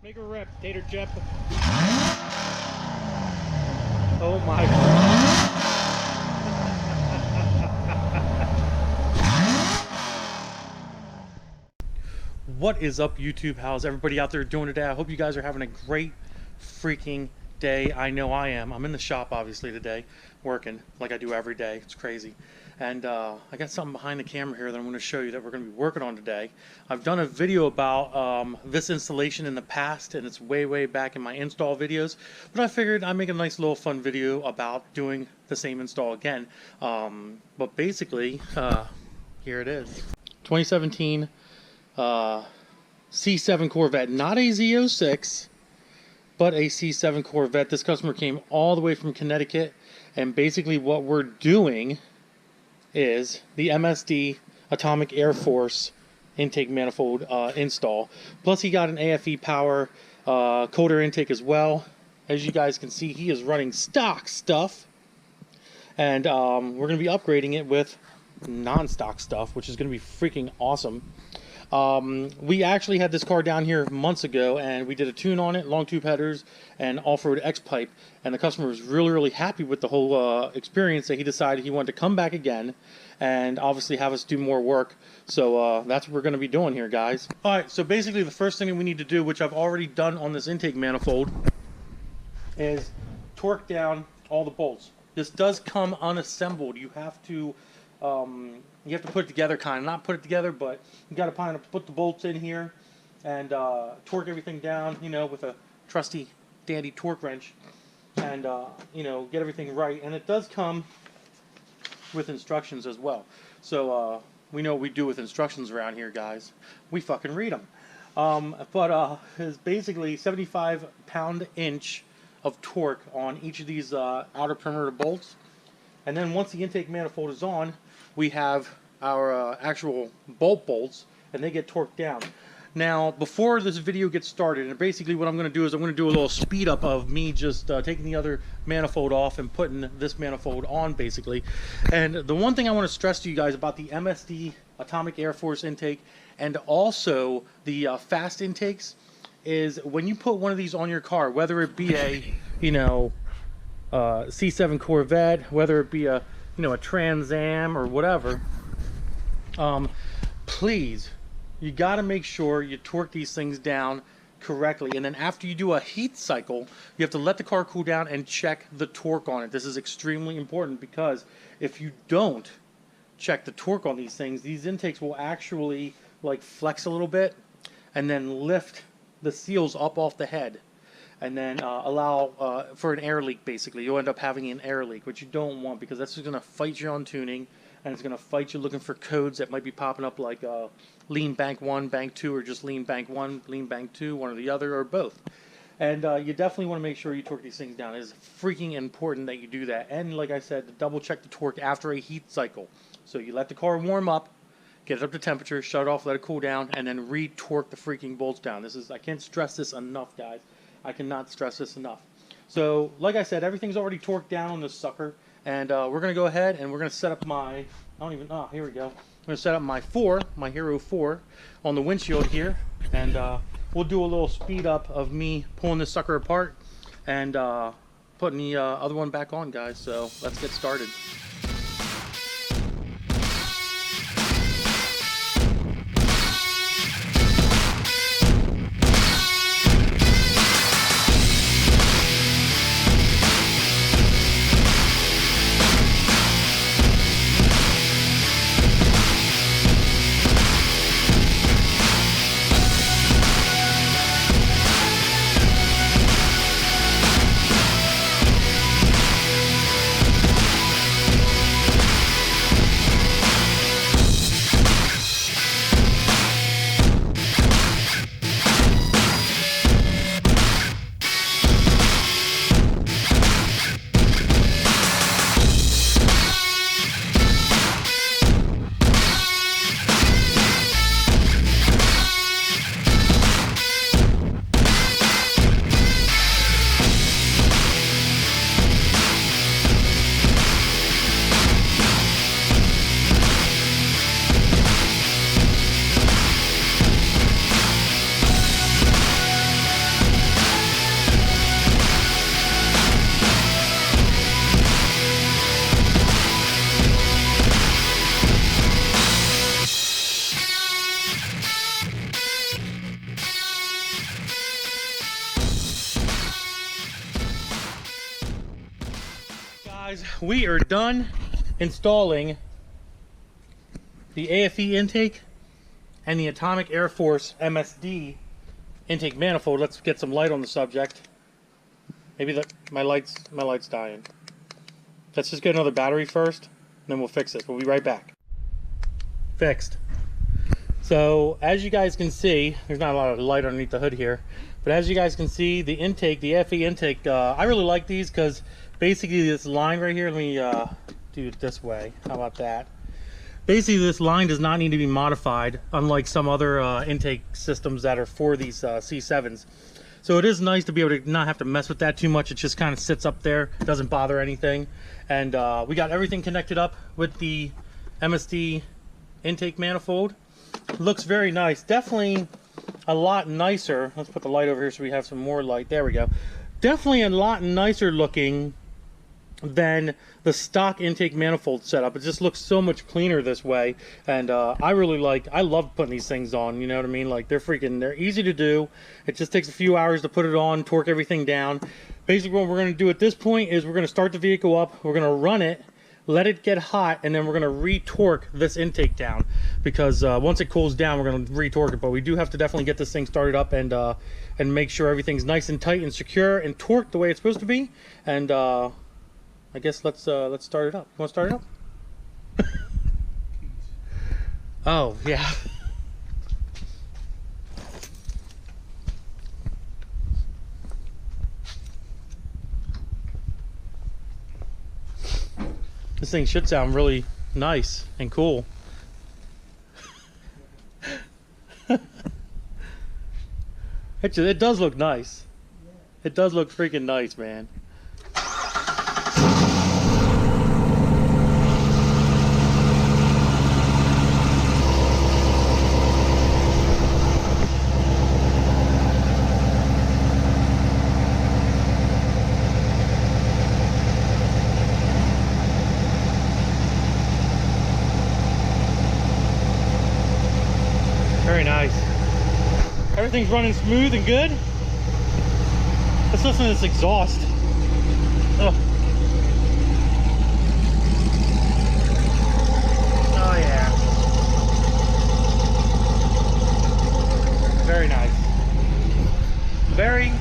Make a rip, tater chip. Oh my God. What is up, YouTube? How's everybody out there doing today? I hope you guys are having a great freaking day. I know I am. I'm in the shop obviously today, working like I do every day. It's crazy. And I got something behind the camera here that I'm going to show you that we're going to be working on today. I've done a video about this installation in the past, and it's way back in my install videos, but I figured I'd make a nice little fun video about doing the same install again. But basically, here it is. 2017 C7 Corvette, not a Z06, but a C7 Corvette. This customer came all the way from Connecticut, and basically what we're doing is the MSD Atomic Air Force intake manifold install. Plus he got an AFE Power coder intake as well. As you guys can see, he is running stock stuff, and we're going to be upgrading it with non-stock stuff, which is going to be freaking awesome. We actually had this car down here months ago, and we did a tune on it, long tube headers and off-road X-pipe, and the customer was really happy with the whole experience, that he decided he wanted to come back again and obviously have us do more work. So that's what we're going to be doing here, guys. Alright, so basically the first thing that we need to do, which I've already done on this intake manifold, is torque down all the bolts. This does come unassembled. You have to put it together, kind of. Not put it together, but you got to kind of put the bolts in here and torque everything down, you know, with a trusty dandy torque wrench, and you know, get everything right. And it does come with instructions as well. So we know what we do with instructions around here, guys. We fucking read them. But it's basically 75 pound-inch of torque on each of these outer perimeter bolts. And then once the intake manifold is on, we have our actual bolt bolts, and they get torqued down. Now, before this video gets started, and basically what I'm going to do is I'm going to do a little speed up of me just taking the other manifold off and putting this manifold on, basically. And the one thing I want to stress to you guys about the MSD Atomic Air Force intake and also the fast intakes is when you put one of these on your car, whether it be a, you know, C7 Corvette, whether it be a, you know, a Trans Am or whatever, please, you got to make sure you torque these things down correctly. And then after you do a heat cycle, you have to let the car cool down and check the torque on it. This is extremely important, because if you don't check the torque on these things, these intakes will actually like flex a little bit and then lift the seals up off the head, and then allow for an air leak. Basically, you'll end up having an air leak, which you don't want, because that's just going to fight you on tuning, and it's going to fight you looking for codes that might be popping up, like lean bank 1, bank 2, or just lean bank 1, lean bank 2, one or the other, or both. And you definitely want to make sure you torque these things down. It is freaking important that you do that. And like I said, to double check the torque after a heat cycle. So you let the car warm up, get it up to temperature, shut it off, let it cool down, and then re-torque the freaking bolts down. This is, I can't stress this enough, guys. I cannot stress this enough. So, like I said, everything's already torqued down on this sucker, and we're going to go ahead and we're going to set up my, here we go. I'm going to set up my Hero 4 on the windshield here, and we'll do a little speed up of me pulling this sucker apart and putting the other one back on, guys. So, let's get started. Guys, we are done installing the AFE intake and the Atomic Air Force MSD intake manifold. Let's get some light on the subject. Maybe my light's dying. Let's just get another battery first, and then we'll fix this. We'll be right back. Fixed. So as you guys can see, there's not a lot of light underneath the hood here, but as you guys can see, the intake, the FE intake, I really like these because basically this line right here, let me do it this way. How about that? Basically this line does not need to be modified, unlike some other intake systems that are for these C7s. So it is nice to be able to not have to mess with that too much. It just kind of sits up there, doesn't bother anything. And we got everything connected up with the MSD intake manifold. Looks very nice. Definitely a lot nicer. Let's put the light over here so we have some more light. There we go. Definitely a lot nicer looking than the stock intake manifold setup. It just looks so much cleaner this way, and I love putting these things on, you know what I mean? Like, they're easy to do. It just takes a few hours to put it on, torque everything down. Basically what we're going to do at this point is we're going to start the vehicle up, we're going to run it, let it get hot, and then we're going to re-torque this intake down, because once it cools down we're going to re-torque it. But we do have to definitely get this thing started up and make sure everything's nice and tight and secure and torqued the way it's supposed to be. And I guess let's start it up. You want to start it up? Oh, yeah. This thing should sound really nice and cool. It does look nice. It does look freaking nice, man. Very nice. Everything's running smooth and good. Let's listen to this exhaust. Oh, oh yeah. Very nice. Very,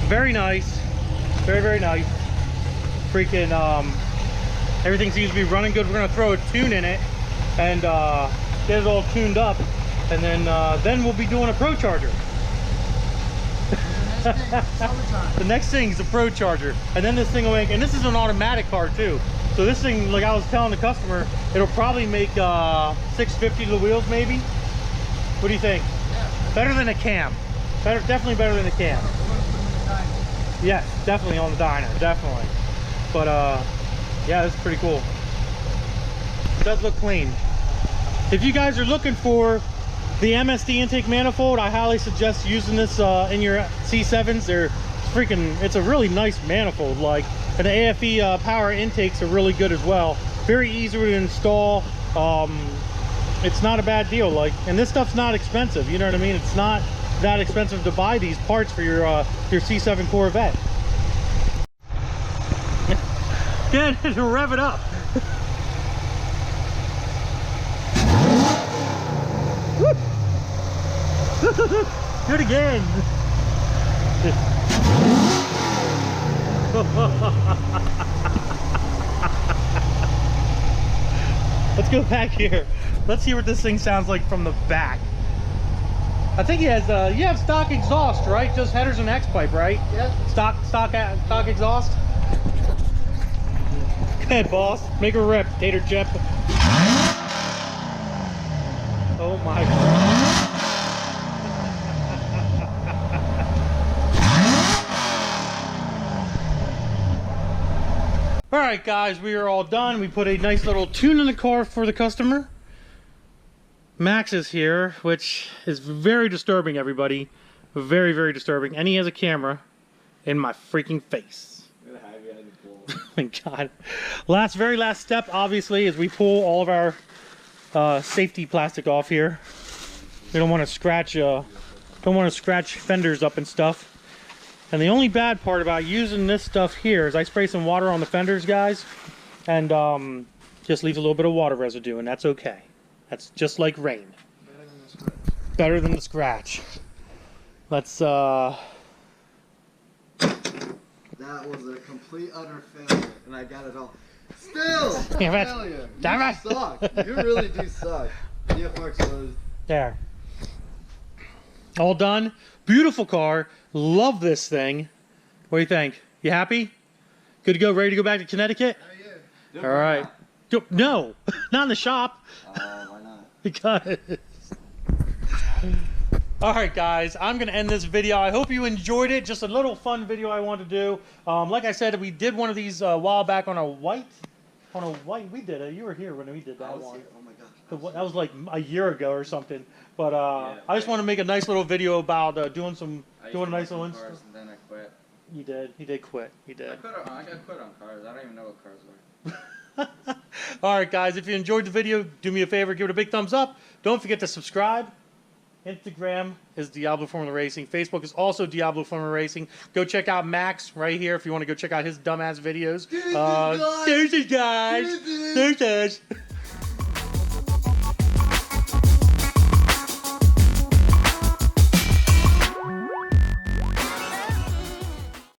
very nice. Very, very nice. Freaking, everything seems to be running good. We're gonna throw a tune in it and get it all tuned up. And then we'll be doing a Pro Charger. The next thing is a Pro Charger. And then this thing will make, and this is an automatic car too. So this thing, like I was telling the customer, it'll probably make 650 to the wheels maybe. What do you think? Yeah. Better than a cam. Definitely better than a cam. Yes, definitely on the dyno, definitely. But yeah, this is pretty cool. It does look clean. If you guys are looking for the MSD intake manifold, I highly suggest using this in your C7s. It's a really nice manifold, like, and the AFE power intakes are really good as well. Very easy to install. It's not a bad deal, like, and this stuff's not expensive, you know what I mean? It's not that expensive to buy these parts for your C7 Corvette. Good, to rev it up. Do it again. Let's go back here. Let's see what this thing sounds like from the back. I think he has you have stock exhaust, right? Just headers and X-pipe, right? Yeah. Stock exhaust. Go ahead, boss. Make a rip, tater chip. Oh my God. All right, guys, we are all done. We put a nice little tune in the car for the customer. Max is here, which is very disturbing, everybody. Very, very disturbing. And he has a camera in my freaking face. Oh my God. Very last step, obviously, is we pull all of our safety plastic off here. We don't want to scratch fenders up and stuff. And the only bad part about using this stuff here is I spray some water on the fenders, guys, and just leaves a little bit of water residue, and that's okay. That's just like rain. Better than the scratch. Let's That was a complete utter failure, and I got it all. Still, Damn it. failure. Damn You it. suck. You really do suck. DFR closed. there. All done. Beautiful car. Love this thing. What do you think? You happy? Good to go? Ready to go back to Connecticut? Oh yeah. All right. No, not in the shop. Why not? Because. All right, guys, I'm going to end this video. I hope you enjoyed it. Just a little fun video I wanted to do. Like I said, we did one of these a while back on a white. We did it. You were here when we did that one. Here. Oh my god. That was like a year ago or something. But I just want to make a nice little video about doing a nice little install. And then I quit. You did. He did quit. He did. I got quit on cars. I don't even know what cars were. All right, guys. If you enjoyed the video, do me a favor, give it a big thumbs up. Don't forget to subscribe. Instagram is Diablo Formula Racing. Facebook is also Diablo Formula Racing. Go check out Max right here if you want to go check out his dumbass videos. Deuces, guys. Deuces.